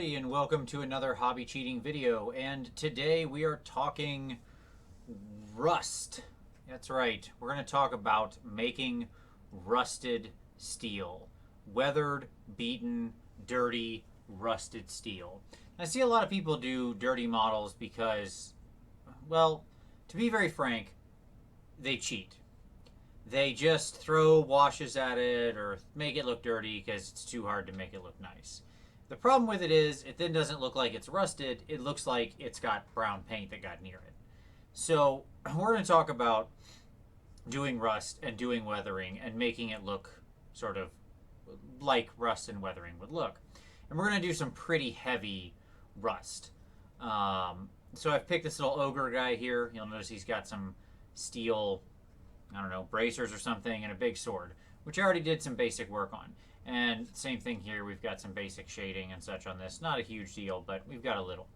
everybody, and welcome to another hobby cheating video. And today we are talking rust. That's right, we're going to talk about making rusted steel. Weathered, beaten, dirty, rusted steel. I see a lot of people do dirty models because, well, to be very frank, they cheat. They just throw washes at it or make it look dirty because it's too hard to make it look nice. The problem with it is it then doesn't look like it's rusted. It looks like it's got brown paint that got near it. So we're going to talk about doing rust and doing weathering and making it look sort of like rust and weathering would look. And we're going to do some pretty heavy rust. So I've picked this little ogre guy here. You'll notice he's got some steel, I don't know, bracers or something, and a big sword, which I already did some basic work on. And same thing here, we've got some basic shading and such on this. Not a huge deal, but we've got a little.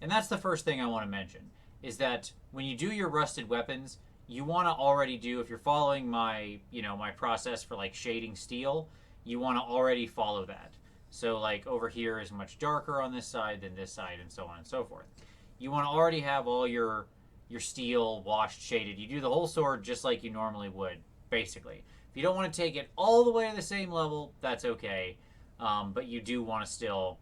And that's the first thing I want to mention, is that when you do your rusted weapons, you want to already do, if you're following my, my process for like shading steel, you want to already follow that. So like over here is much darker on this side than this side, and so on and so forth. You want to already have all your steel washed, shaded. You do the whole sword just like you normally would, basically. If you don't want to take it all the way to the same level, that's okay. But you do want to still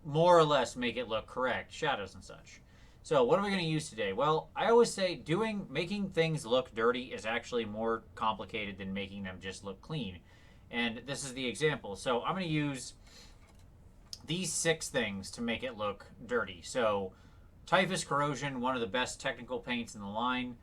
more or less make it look correct, shadows and such. So what are we going to use today? Well, I always say making things look dirty is actually more complicated than making them just look clean. And this is the example. So I'm going to use these 6 things to make it look dirty. So Typhus Corrosion, one of the best technical paints in the line.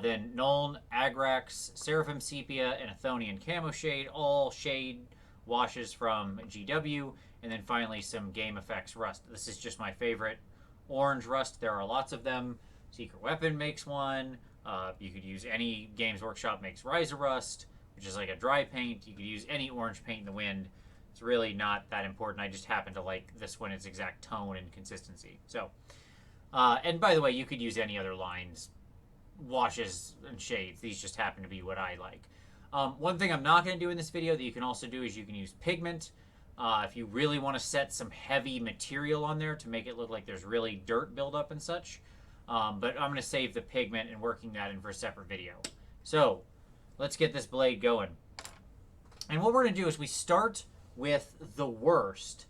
Then Nuln, Agrax, Seraphim Sepia, and Athenian Camo shade, all shade washes from GW. And then finally some Game Effects rust. This is just my favorite orange rust. There are lots of them. Secret Weapon makes one. You could use any Games Workshop makes Riser Rust, which is like a dry paint. You could use any orange paint in the wind. It's really not that important. I just happen to like this one, its exact tone and consistency. So, and by the way, you could use any other lines, washes and shades. These just happen to be what I like. One thing I'm not going to do in this video that you can also do is you can use pigment. If you really want to set some heavy material on there to make it look like there's really dirt buildup and such. But I'm going to save the pigment and working that in for a separate video. So let's get this blade going. And what we're going to do is we start with the worst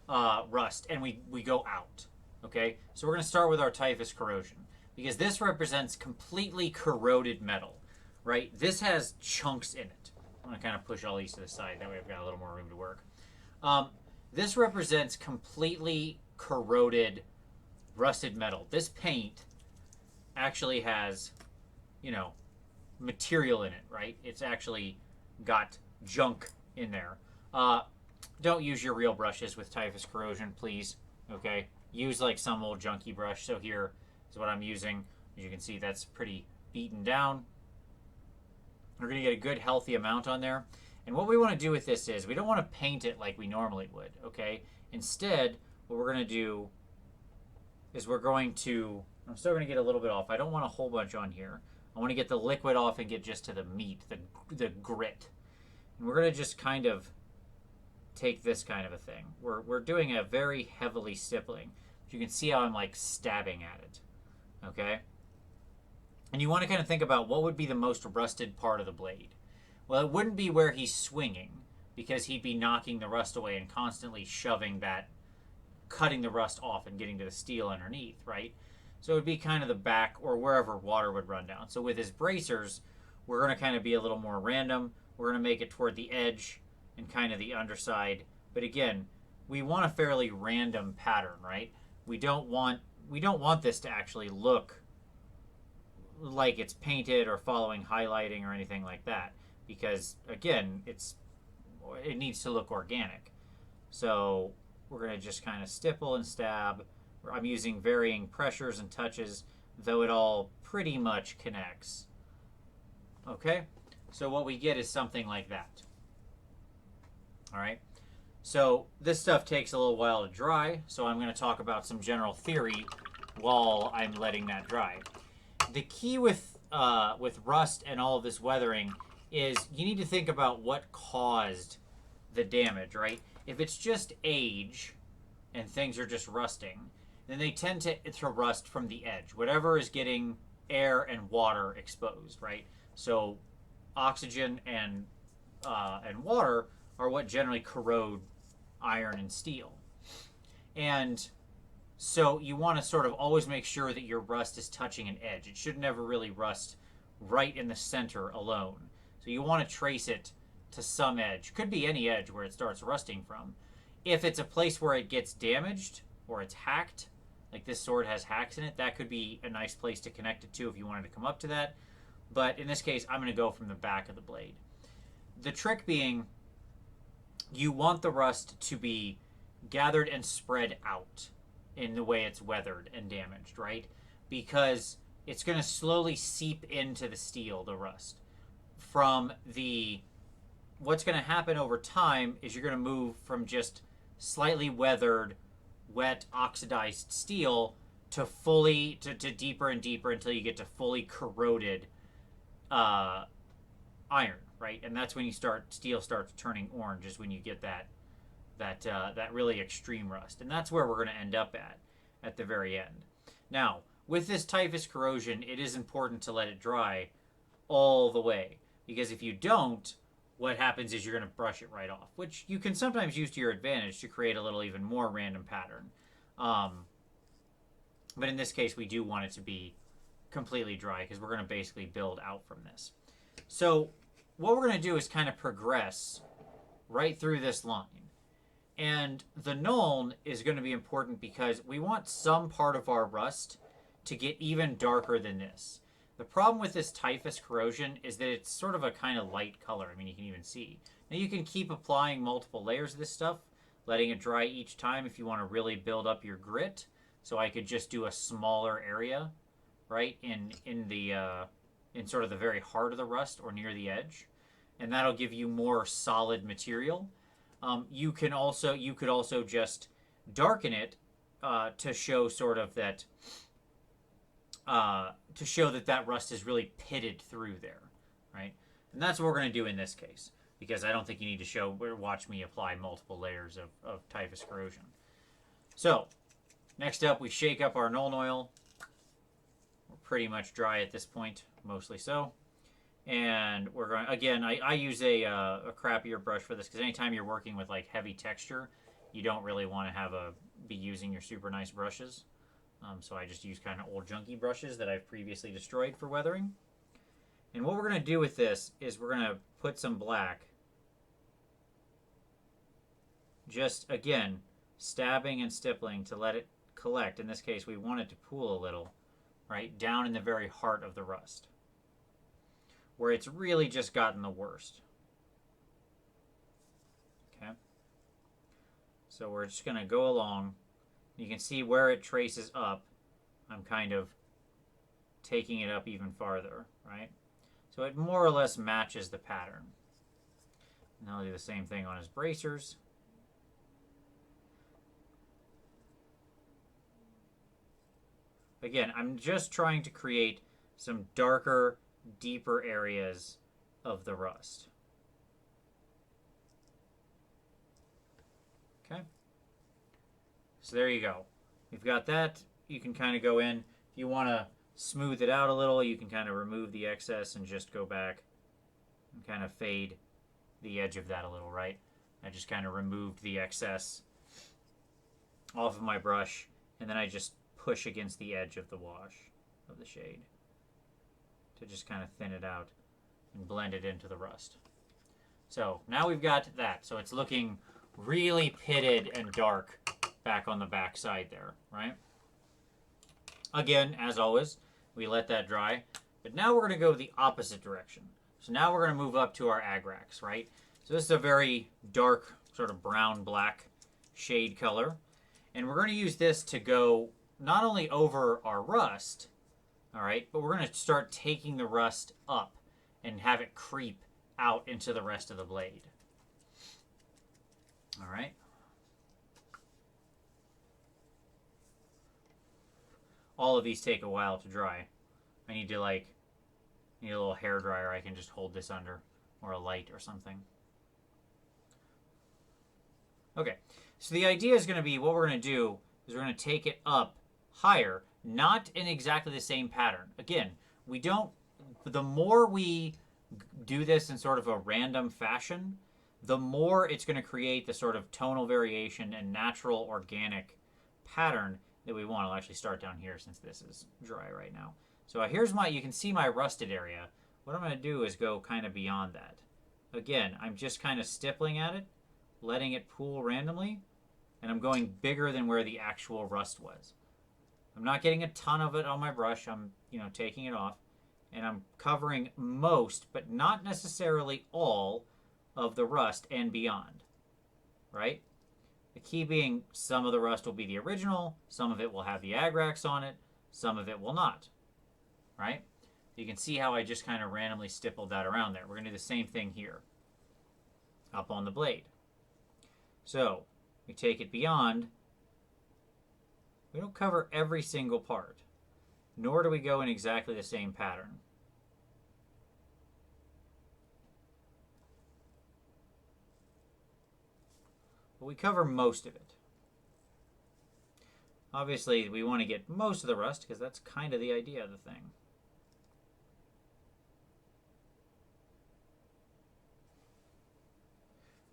rust and we go out. Okay, so we're going to start with our Typhus Corrosion, because this represents completely corroded metal, right? This has chunks in it. I'm going to kind of push all these to the side. That way I've got a little more room to work. This represents completely corroded, rusted metal. This paint actually has, material in it, right? It's actually got junk in there. Don't use your real brushes with Typhus Corrosion, please, okay? Use like some old junky brush. So here is what I'm using. As you can see, that's pretty beaten down. We're going to get a good healthy amount on there. And what we want to do with this is we don't want to paint it like we normally would, okay? Instead, what we're going to do is I'm still going to get a little bit off. I don't want a whole bunch on here. I want to get the liquid off and get just to the meat, the grit. And we're going to just kind of take this kind of a thing. We're doing a very heavily stippling. You can see how I'm like stabbing at it, okay? And you want to kind of think about what would be the most rusted part of the blade. Well, it wouldn't be where he's swinging, because he'd be knocking the rust away and constantly shoving that, cutting the rust off and getting to the steel underneath, right? So it would be kind of the back or wherever water would run down. So with his bracers, we're going to kind of be a little more random. We're going to make it toward the edge and kind of the underside. But again, we want a fairly random pattern, right? We don't want this to actually look like it's painted or following highlighting or anything like that, because again, it needs to look organic. So we're going to just kind of stipple and stab. I'm using varying pressures and touches, though it all pretty much connects. Okay, so what we get is something like that. All right, so this stuff takes a little while to dry, so I'm going to talk about some general theory while I'm letting that dry. The key with rust and all of this weathering is you need to think about what caused the damage, right? If it's just age and things are just rusting, then they tend to rust from the edge. Whatever is getting air and water exposed, right? So oxygen and water are what generally corrode iron and steel. And so you want to sort of always make sure that your rust is touching an edge. It should never really rust right in the center alone. So you want to trace it to some edge. Could be any edge where it starts rusting from. If it's a place where it gets damaged or it's hacked, like this sword has hacks in it, that could be a nice place to connect it to if you wanted to come up to that. But in this case, I'm going to go from the back of the blade. The trick being, you want the rust to be gathered and spread out in the way it's weathered and damaged, right? Because it's going to slowly seep into the steel, the rust. What's going to happen over time is you're going to move from just slightly weathered, wet, oxidized steel to deeper and deeper until you get to fully corroded iron, right? And that's when steel starts turning orange, is when you get that really extreme rust. And that's where we're going to end up at the very end. Now, with this Typhus Corrosion, it is important to let it dry all the way, because if you don't, what happens is you're going to brush it right off, which you can sometimes use to your advantage to create a little even more random pattern. But in this case, we do want it to be completely dry because we're going to basically build out from this. So what we're going to do is kind of progress right through this line. And the Nuln is going to be important because we want some part of our rust to get even darker than this. The problem with this Typhus Corrosion is that it's sort of a kind of light color. I mean, you can even see. Now, you can keep applying multiple layers of this stuff, letting it dry each time if you want to really build up your grit. So I could just do a smaller area, right, in sort of the very heart of the rust or near the edge. And that'll give you more solid material. You could also just darken it to show sort of that... to show that rust is really pitted through there, right? And that's what we're going to do in this case, because I don't think you need to watch me apply multiple layers of Typhus Corrosion. So, next up, we shake up our Nuln oil. We're pretty much dry at this point, mostly so. And we're going, again, I use a crappier brush for this, because anytime you're working with like heavy texture, you don't really want to be using your super nice brushes. So I just use kind of old junky brushes that I've previously destroyed for weathering. And what we're going to do with this is we're going to put some black. Just, again, stabbing and stippling to let it collect. In this case, we want it to pool a little, right, down in the very heart of the rust, where it's really just gotten the worst. Okay? So we're just going to go along. You can see where it traces up. I'm kind of taking it up even farther, right? So it more or less matches the pattern. And I'll do the same thing on his bracers. Again, I'm just trying to create some darker, deeper areas of the rust. Okay. So there you go. We've got that. You can kind of go in. If you want to smooth it out a little, you can kind of remove the excess and just go back and kind of fade the edge of that a little, right? I just kind of removed the excess off of my brush, and then I just push against the edge of the wash of the shade to just kind of thin it out and blend it into the rust. So now we've got that. So it's looking really pitted and dark back on the back side there, right? Again, as always, we let that dry. But now we're going to go the opposite direction. So now we're going to move up to our agrax, right? So this is a very dark, sort of brown-black shade color. And we're going to use this to go not only over our rust, all right, but we're going to start taking the rust up and have it creep out into the rest of the blade. All right. All of these take a while to dry. I need a little hair dryer I can just hold this under, or a light or something. Okay, So the idea is going to be, what we're going to do is we're going to take it up higher, not in exactly the same pattern. Again, we don't, the more we do this in sort of a random fashion, the more it's going to create the sort of tonal variation and natural organic pattern that we want. I'll actually start down here since this is dry right now. So here's my, you can see my rusted area. What I'm going to do is go kind of beyond that. Again, I'm just kind of stippling at it, letting it pool randomly, and I'm going bigger than where the actual rust was. I'm not getting a ton of it on my brush. I'm, taking it off, and I'm covering most, but not necessarily all, of the rust and beyond, right? The key being some of the rust will be the original, some of it will have the agrax on it, some of it will not, right? You can see how I just kind of randomly stippled that around there. We're going to do the same thing here, up on the blade. So we take it beyond. We don't cover every single part, nor do we go in exactly the same pattern. But we cover most of it. Obviously, we want to get most of the rust because that's kind of the idea of the thing.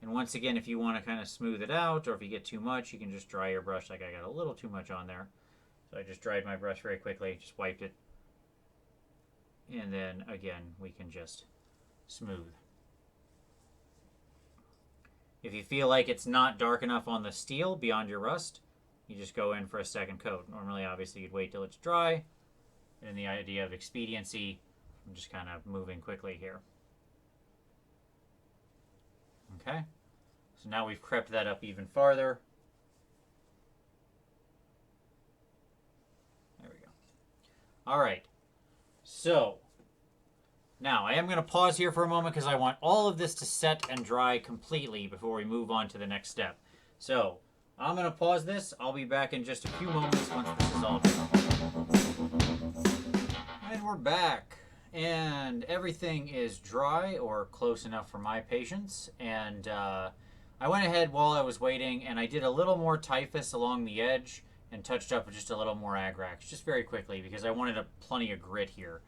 And once again, if you want to kind of smooth it out, or if you get too much, you can just dry your brush. Like I got a little too much on there. So I just dried my brush very quickly, just wiped it. And then again, we can just smooth. If you feel like it's not dark enough on the steel beyond your rust, you just go in for a second coat. Normally, obviously, you'd wait till it's dry. And the idea of expediency, I'm just kind of moving quickly here. Okay, so now we've crept that up even farther. There we go. All right, so now I am going to pause here for a moment because I want all of this to set and dry completely before we move on to the next step. So I'm going to pause this. I'll be back in just a few moments once this is all done. And we're back. And everything is dry, or close enough for my patience. And I went ahead while I was waiting, and I did a little more Typhus along the edge and touched up with just a little more agrax, just very quickly, because I wanted plenty of grit here.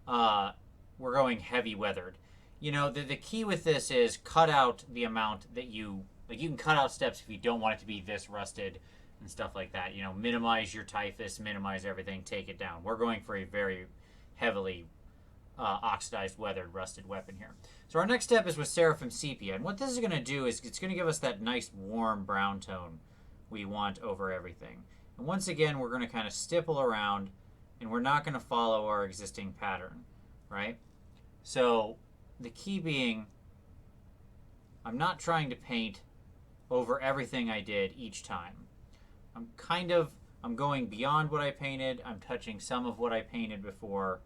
We're going heavy weathered. The key with this is cut out the amount that you can cut out steps if you don't want it to be this rusted and stuff like that. Minimize your Typhus, minimize everything, take it down. We're going for a very heavily oxidized, weathered, rusted weapon here. So our next step is with Seraphim Sepia, and what this is going to do is it's going to give us that nice warm brown tone we want over everything. And once again, we're going to kind of stipple around, and we're not going to follow our existing pattern, right? So the key being, I'm not trying to paint over everything I did each time. I'm going beyond what I painted. I'm touching some of what I painted before,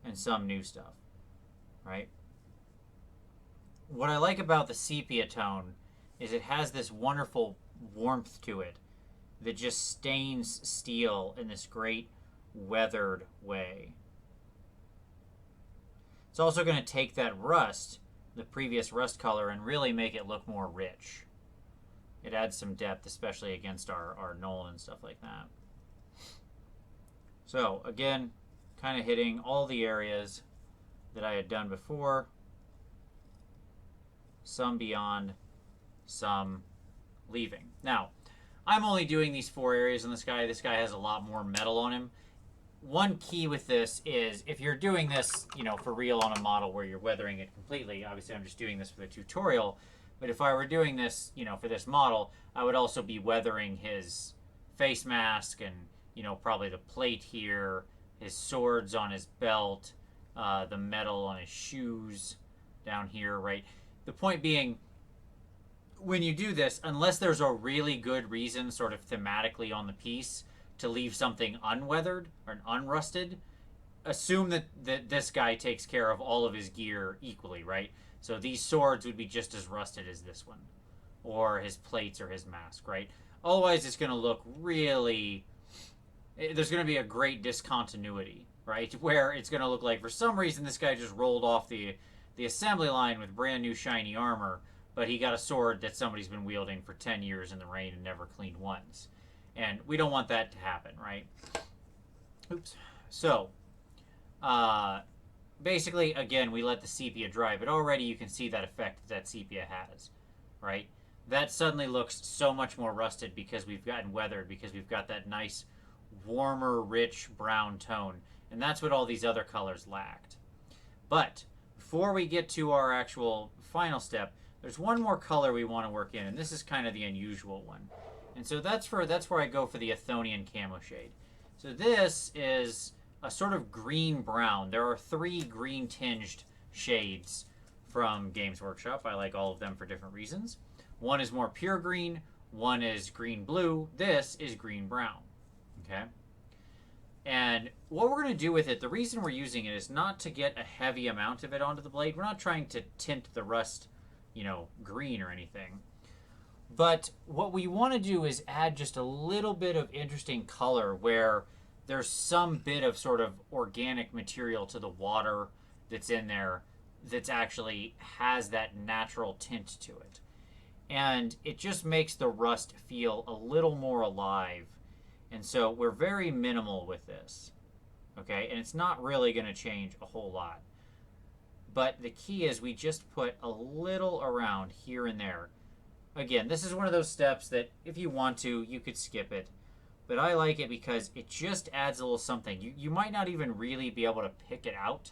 and some new stuff, right? What I like about the sepia tone is it has this wonderful warmth to it that just stains steel in this great weathered way. It's also going to take that rust, the previous rust color, and really make it look more rich. It adds some depth, especially against our knoll and stuff like that. So again, kind of hitting all the areas that I had done before. Some beyond, some leaving. Now, I'm only doing these 4 areas on this guy. This guy has a lot more metal on him. One key with this is if you're doing this, for real on a model where you're weathering it completely, obviously I'm just doing this for the tutorial, but if I were doing this, for this model, I would also be weathering his face mask and, probably the plate here, his swords on his belt, the metal on his shoes down here, right? The point being, when you do this, unless there's a really good reason sort of thematically on the piece to leave something unweathered or unrusted, assume that this guy takes care of all of his gear equally, right? So these swords would be just as rusted as this one, or his plates or his mask, right? Otherwise, it's going to look really... There's going to be a great discontinuity, right? Where it's going to look like, for some reason, this guy just rolled off the assembly line with brand new shiny armor, but he got a sword that somebody's been wielding for 10 years in the rain and never cleaned once. And we don't want that to happen, right? Oops. So, basically, again, we let the sepia dry, but already you can see that effect that sepia has, right? That suddenly looks so much more rusted because we've gotten weathered, because we've got that nice, warmer, rich brown tone. And that's what all these other colors lacked. But before we get to our actual final step, there's one more color we want to work in, and this is kind of the unusual one. And so that's where I go for the Athenian Camo shade. So this is a sort of green-brown. There are 3 green-tinged shades from Games Workshop. I like all of them for different reasons. One is more pure green, one is green-blue, this is green-brown. Okay? And what we're going to do with it, the reason we're using it is not to get a heavy amount of it onto the blade. We're not trying to tint the rust, green or anything. But what we want to do is add just a little bit of interesting color where there's some bit of sort of organic material to the water that's in there that's actually has that natural tint to it. And it just makes the rust feel a little more alive. And so we're very minimal with this, okay? And it's not really going to change a whole lot. But the key is we just put a little around here and there. Again, this is one of those steps that if you want to, you could skip it. But I like it because it just adds a little something. You might not even really be able to pick it out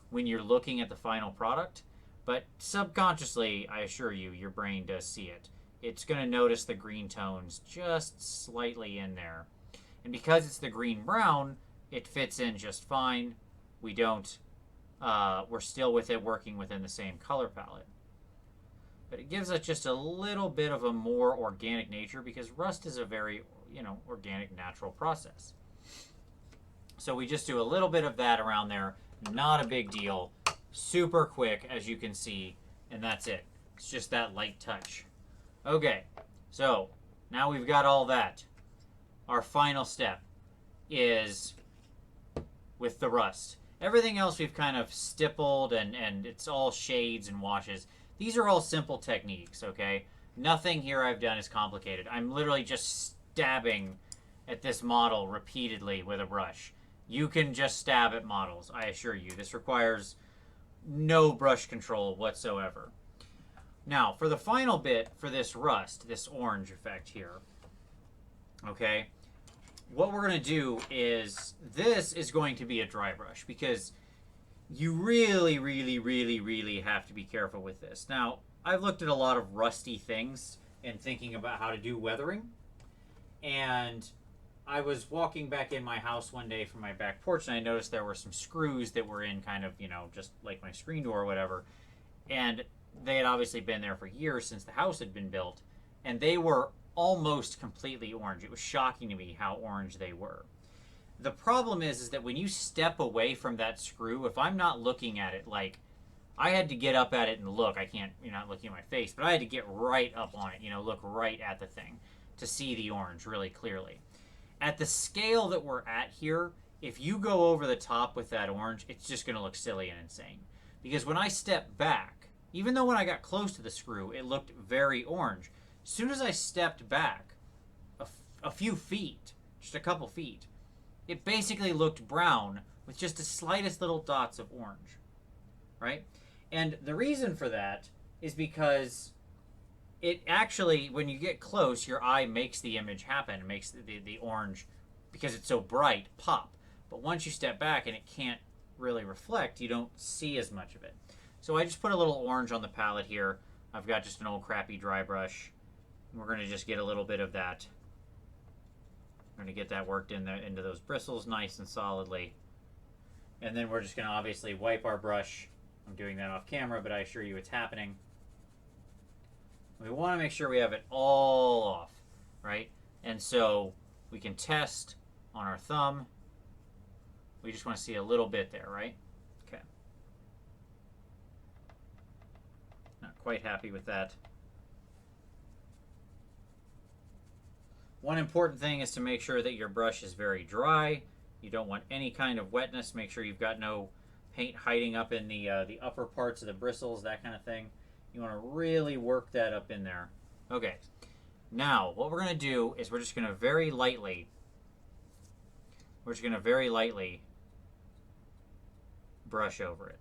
when you're looking at the final product. But subconsciously, I assure you, your brain does see it. It's going to notice the green tones just slightly in there. And because it's the green-brown, it fits in just fine. We don't, we're still with it working within the same color palette. But it gives us just a little bit of a more organic nature because rust is a very, organic, natural process. So we just do a little bit of that around there. Not a big deal. Super quick, as you can see. And that's it. It's just that light touch. Okay, so now we've got all that. Our final step is with the rust. Everything else we've kind of stippled and it's all shades and washes. These are all simple techniques, okay? Nothing here I've done is complicated. I'm literally just stabbing at this model repeatedly with a brush. You can just stab at models, I assure you. This requires no brush control whatsoever. Now, for the final bit for this rust, this orange effect here, okay, what we're going to do is this is going to be a dry brush because you really, really, really, really have to be careful with this. Now, I've looked at a lot of rusty things and thinking about how to do weathering. And I was walking back in my house one day from my back porch and I noticed there were some screws that were in kind of, just like my screen door or whatever. And they had obviously been there for years since the house had been built. And they were almost completely orange. It was shocking to me how orange they were. The problem is that when you step away from that screw, if I'm not looking at it, like, I had to get up at it and look. I can't, you're not looking at my face, but I had to get right up on it, look right at the thing to see the orange really clearly. At the scale that we're at here, if you go over the top with that orange, it's just going to look silly and insane. Because when I step back, even though when I got close to the screw, it looked very orange, as soon as I stepped back a few feet, just a couple feet, it basically looked brown with just the slightest little dots of orange, right? And the reason for that is because it actually, when you get close, your eye makes the image happen. It makes the orange, because it's so bright, pop. But once you step back and it can't really reflect, you don't see as much of it. So I just put a little orange on the palette here. I've got just an old crappy dry brush. We're going to just get a little bit of that. We're going to get that worked in there into those bristles nice and solidly. And then we're just going to obviously wipe our brush. I'm doing that off camera, but I assure you it's happening. We want to make sure we have it all off, right? And so we can test on our thumb. We just want to see a little bit there, right? Okay. Not quite happy with that. One important thing is to make sure that your brush is very dry. You don't want any kind of wetness. Make sure you've got no paint hiding up in the upper parts of the bristles, that kind of thing. You want to really work that up in there. Okay. Now, what we're going to do is we're just going to very lightly brush over it.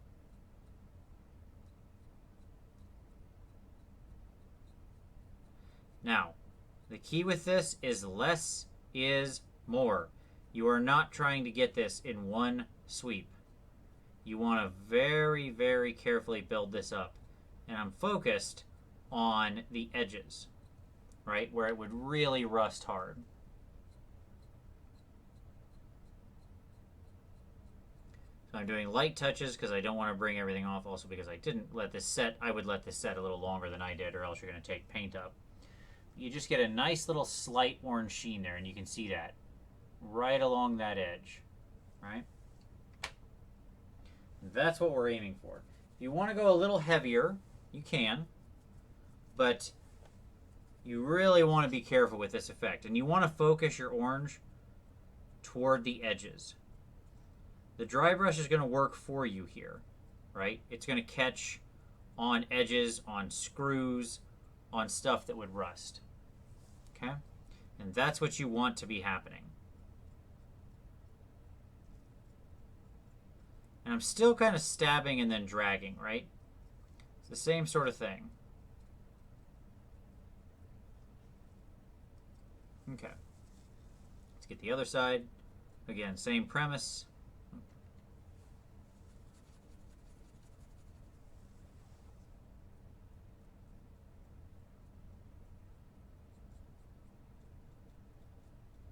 Now, the key with this is less is more. You are not trying to get this in one sweep. You want to very, very carefully build this up. And I'm focused on the edges, right, where it would really rust hard. So I'm doing light touches because I don't want to bring everything off, also because I didn't let this set. I would let this set a little longer than I did, or else you're going to take paint up. You just get a nice little slight orange sheen there, and you can see that right along that edge, right? That's what we're aiming for. If you want to go a little heavier, you can, but you really want to be careful with this effect, and you want to focus your orange toward the edges. The dry brush is going to work for you here, right? It's going to catch on edges, on screws, on stuff that would rust. Okay? And that's what you want to be happening. And I'm still kind of stabbing and then dragging, right? It's the same sort of thing. Okay. Let's get the other side. Again, same premise.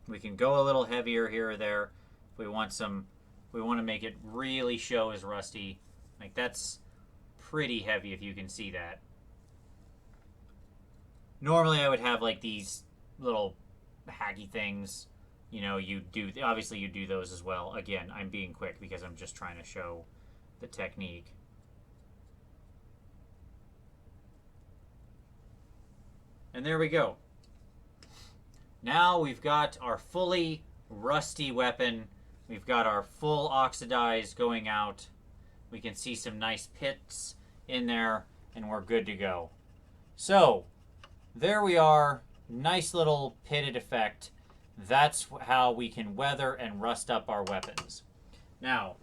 We can go a little heavier here or there if we want some. We want to make it really show as rusty. Like, that's pretty heavy if you can see that. Normally I would have like these little haggy things. You know, obviously you do those as well. Again, I'm being quick because I'm just trying to show the technique. And there we go. Now we've got our fully rusty weapon. We've got our full oxidized going out. We can see some nice pits in there, and we're good to go. So, there we are. Nice little pitted effect. That's how we can weather and rust up our weapons. Now,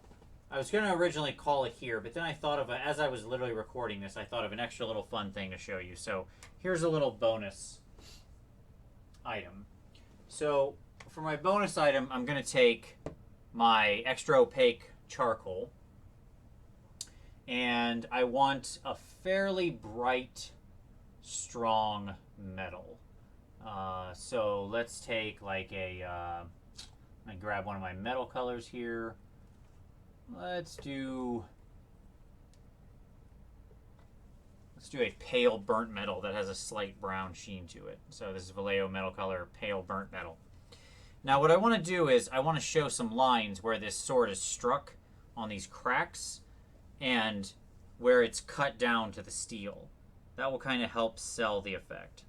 I was going to originally call it here, but then I thought of, as I was literally recording this, I thought of an extra little fun thing to show you. So, here's a little bonus item. So, for my bonus item, I'm going to take my extra opaque charcoal, and I want a fairly bright, strong metal. So let's take like I grab one of my metal colors here. Let's do a pale burnt metal that has a slight brown sheen to it. So this is Vallejo metal color, pale burnt metal. Now what I want to do is I want to show some lines where this sword is struck on these cracks and where it's cut down to the steel. That will kind of help sell the effect.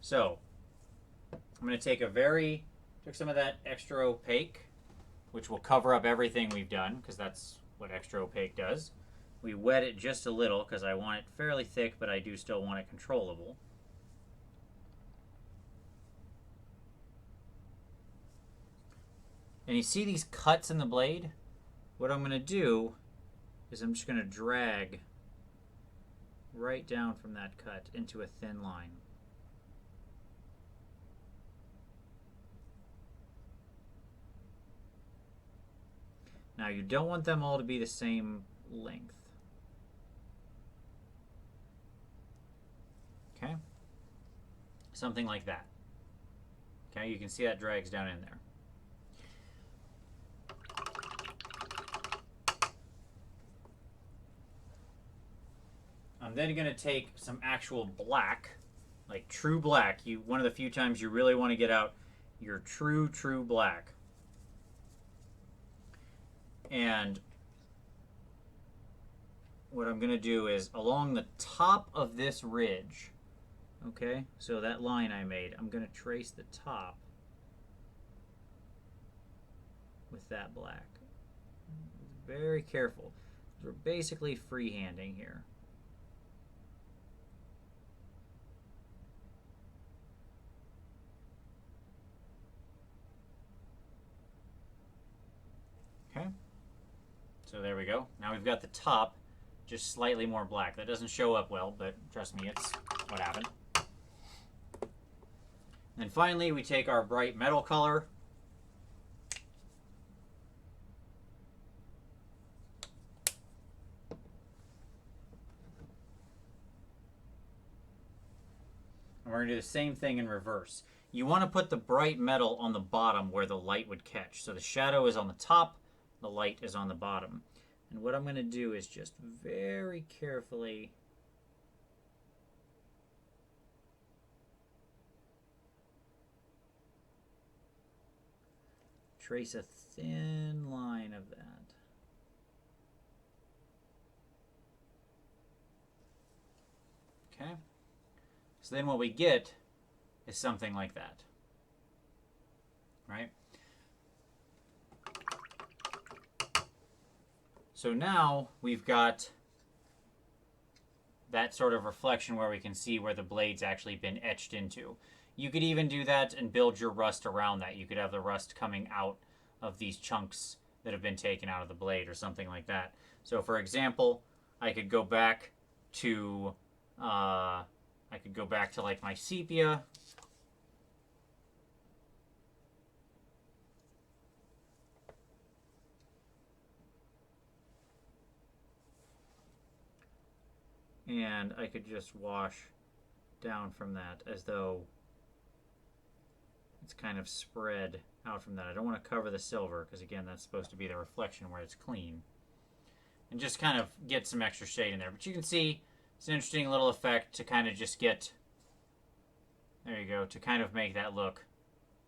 So I'm going to take some of that extra opaque, which will cover up everything we've done, because that's what extra opaque does. We wet it just a little because I want it fairly thick, but I do still want it controllable. And you see these cuts in the blade? What I'm going to do is I'm just going to drag right down from that cut into a thin line. Now you don't want them all to be the same length. Okay? Something like that. Okay, you can see that drags down in there. I'm then going to take some actual black, like true black. One of the few times you really want to get out your true black. And what I'm going to do is along the top of this ridge, okay, so that line I made, I'm going to trace the top with that black. Very careful. We're basically freehanding here. So there we go. Now we've got the top just slightly more black. That doesn't show up well, but trust me, it's what happened. And then finally, we take our bright metal color. And we're going to do the same thing in reverse. You want to put the bright metal on the bottom where the light would catch. So the shadow is on the top, the light is on the bottom. And what I'm going to do is just very carefully trace a thin line of that. Okay. So then what we get is something like that. Right? So now we've got that sort of reflection where we can see where the blade's actually been etched into. You could even do that and build your rust around that. You could have the rust coming out of these chunks that have been taken out of the blade or something like that. So for example, I could go back to like my sepia. And I could just wash down from that as though it's kind of spread out from that. I don't want to cover the silver because, again, that's supposed to be the reflection where it's clean. And just kind of get some extra shade in there. But you can see it's an interesting little effect to kind of just get, there you go, to kind of make that look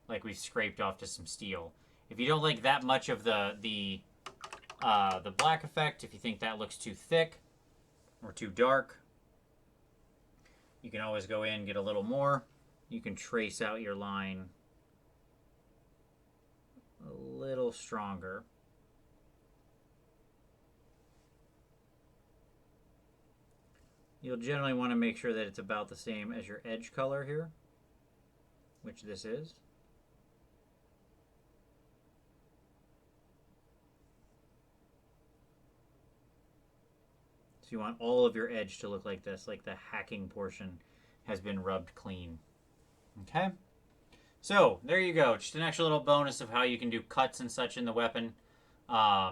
like we've scraped off to some steel. If you don't like that much of the black effect, if you think that looks too thick or too dark, you can always go in, get a little more. You can trace out your line a little stronger. You'll generally want to make sure that it's about the same as your edge color here, which this is. So you want all of your edge to look like this, like the hacking portion has been rubbed clean. Okay? So, there you go. Just an extra little bonus of how you can do cuts and such in the weapon. There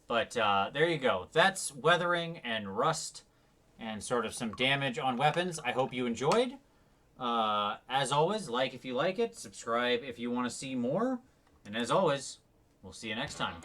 you go. That's weathering and rust and sort of some damage on weapons. I hope you enjoyed. As always, like if you like it, subscribe if you want to see more. And as always, we'll see you next time.